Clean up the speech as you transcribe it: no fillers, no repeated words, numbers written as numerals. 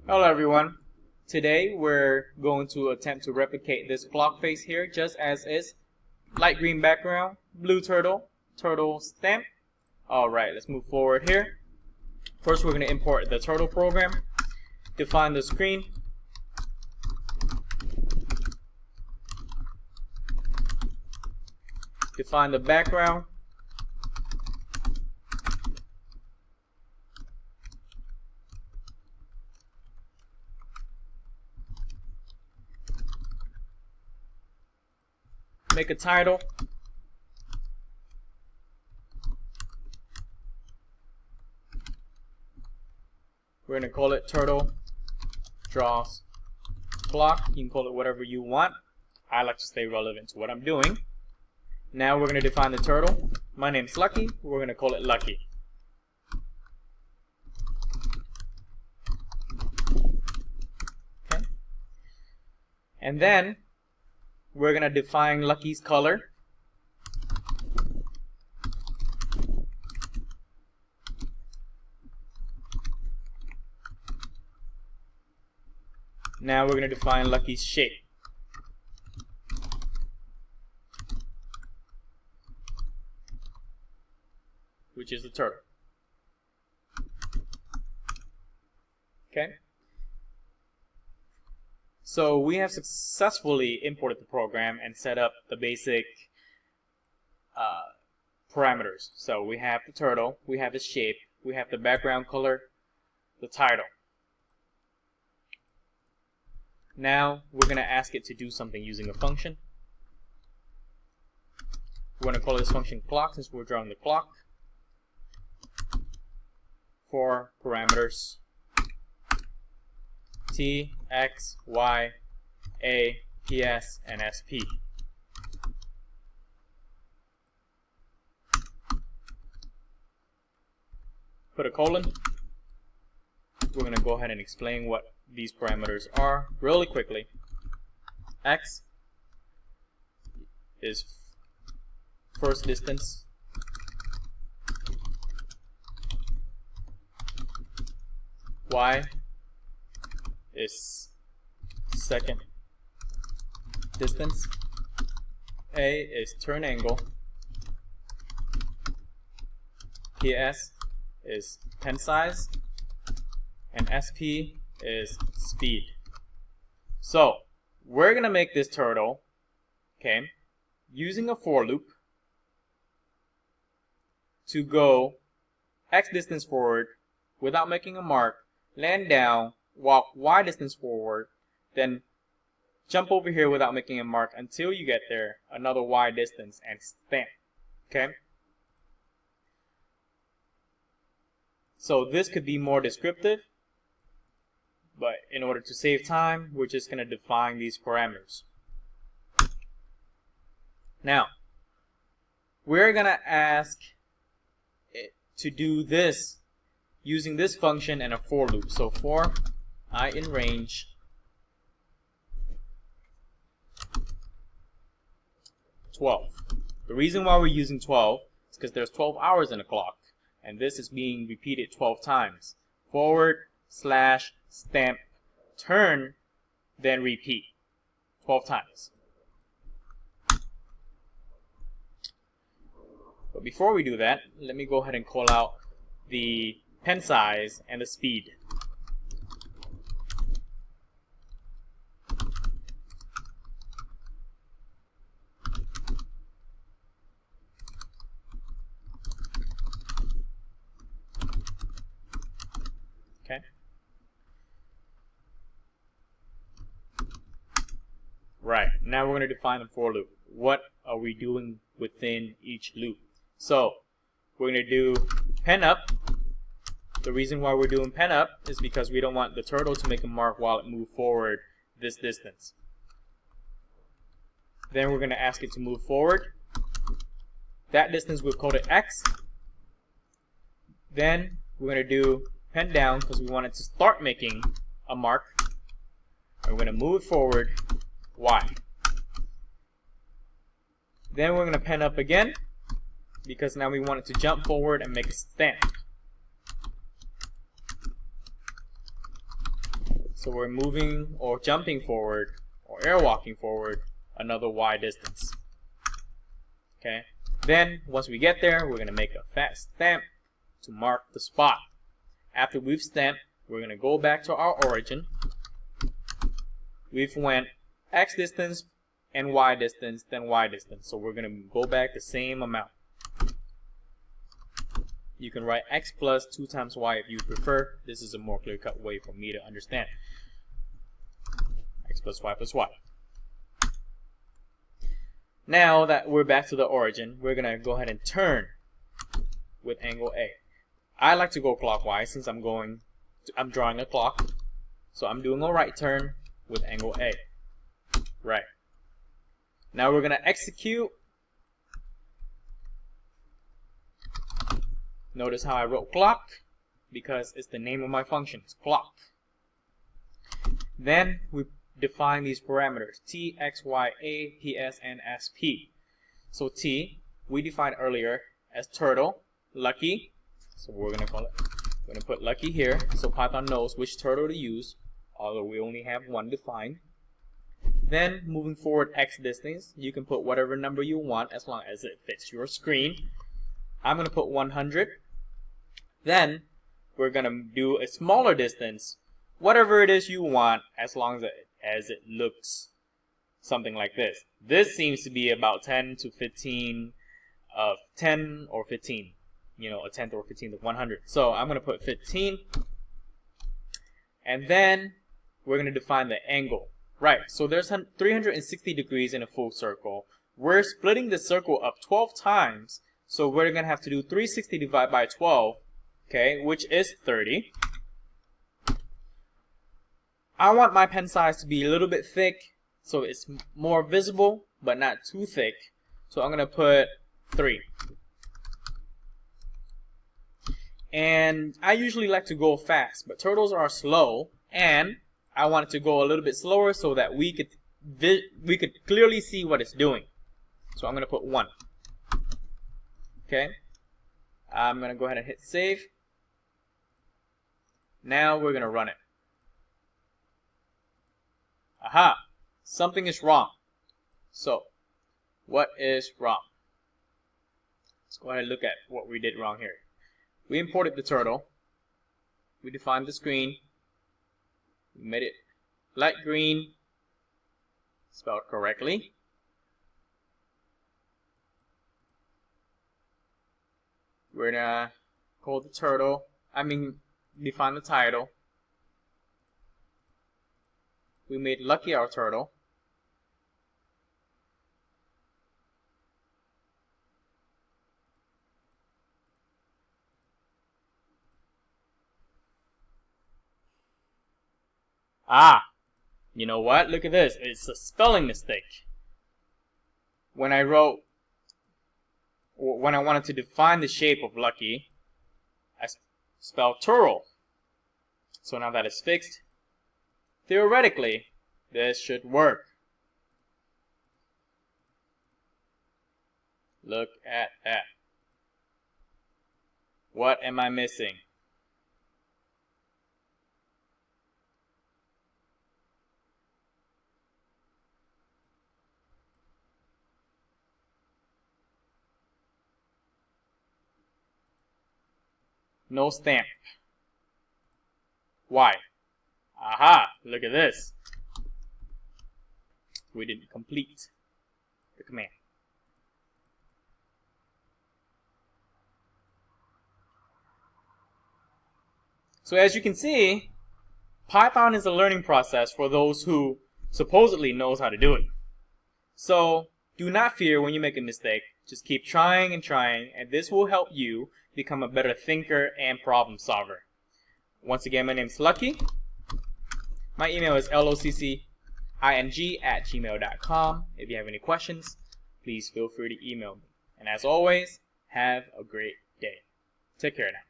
Hello everyone. Today we're going to attempt to replicate this clock face here just as is. Light green background, blue turtle, turtle stamp. Alright, let's move forward here. First we're going to import the turtle program, define the screen, define the background, make a title, we're going to call it Turtle Draws Clock. You can call it whatever you want. I like to stay relevant to what I'm doing. Now we're going to define the turtle. My name's Lucky. We're going to call it Lucky. Okay. And then we're going to define Lucky's color. Now we're going to define Lucky's shape. Which is the turtle. Okay. So we have successfully imported the program and set up the basic parameters. So we have the turtle, we have the shape, we have the background color, the title. Now we're going to ask it to do something using a function. We're going to call this function clock since we're drawing the clock. For parameters t, x, y, a, ps, and sp. Put a colon. We're going to go ahead and explain what these parameters are really quickly. X is first distance. Y is second distance. A is turn angle. PS is pen size. And SP is speed. So we're going to make this turtle, okay, using a for loop to go X distance forward without making a mark, land down, walk Y distance forward, then jump over here without making a mark until you get there, another Y distance, and stamp. Okay? So this could be more descriptive, but in order to save time, we're just going to define these parameters. Now, we're going to ask it to do this using this function and a for loop. So for I in range 12. The reason why we're using 12 is because there's 12 hours in a clock, and this is being repeated 12 times. Forward slash stamp turn, then repeat 12 times. But before we do that, let me go ahead and call out the pen size and the speed. Okay. Right, now we're going to define the for loop. What are we doing within each loop? So we're going to do pen up. The reason why we're doing pen up is because we don't want the turtle to make a mark while it moves forward this distance. Then we're going to ask it to move forward. That distance we've coded X. Then we're going to do pen down because we want it to start making a mark. And we're going to move it forward Y. Then we're going to pen up again because now we want it to jump forward and make a stamp. So we're moving or jumping forward or airwalking forward another y distance. Okay. Then once we get there, we're gonna make a fat stamp to mark the spot. After we've stamped, we're gonna go back to our origin. We've went x distance and y distance, then y distance. So we're gonna go back the same amount. You can write x plus 2 times y if you prefer. This is a more clear-cut way for me to understand. X plus y. Now that we're back to the origin, we're gonna go ahead and turn with angle A. I like to go clockwise since I'm drawing a clock. So I'm doing a right turn with angle A. Right. Now we're gonna execute. Notice how I wrote clock because it's the name of my function. It's clock. Then we define these parameters T, X, Y, A, PS, and SP. So T we defined earlier as turtle, lucky. So we're gonna put lucky here so Python knows which turtle to use, although we only have one defined. Then moving forward X distance, you can put whatever number you want as long as it fits your screen. I'm gonna put 100. Then we're gonna do a smaller distance, whatever it is you want, as long as it looks something like this. This seems to be about 10 to 15 of 10 or 15, you know, a tenth or 15th of 100. So I'm gonna put 15, and then we're gonna define the angle. Right. So there's 360 degrees in a full circle. We're splitting the circle up 12 times, so we're gonna have to do 360 divided by 12. Okay, which is 30. I want my pen size to be a little bit thick so it's more visible but not too thick. So I'm gonna put 3. And I usually like to go fast, but turtles are slow, and I want it to go a little bit slower so that we could clearly see what it's doing. So I'm gonna put 1. Okay. I'm gonna go ahead and hit save. Now we're gonna run it. Aha! Something is wrong. So, what is wrong? Let's go ahead and look at what we did wrong here. We imported the turtle. We defined the screen. We made it light green, spelled correctly. We're gonna call the turtle, define the title. We made Lucky our turtle. You know what? Look at this. It's a spelling mistake. When I wanted to define the shape of Lucky, I spelled turtle. So now that it's fixed, theoretically, this should work. Look at that. What am I missing? No stamp. Why? Aha! Look at this. We didn't complete the command. So as you can see, Python is a learning process for those who supposedly knows how to do it. So do not fear when you make a mistake. Just keep trying and trying, and this will help you become a better thinker and problem solver. Once again, my name is Lucky. My email is loccing@gmail.com. If you have any questions, please feel free to email me. And as always, have a great day. Take care now.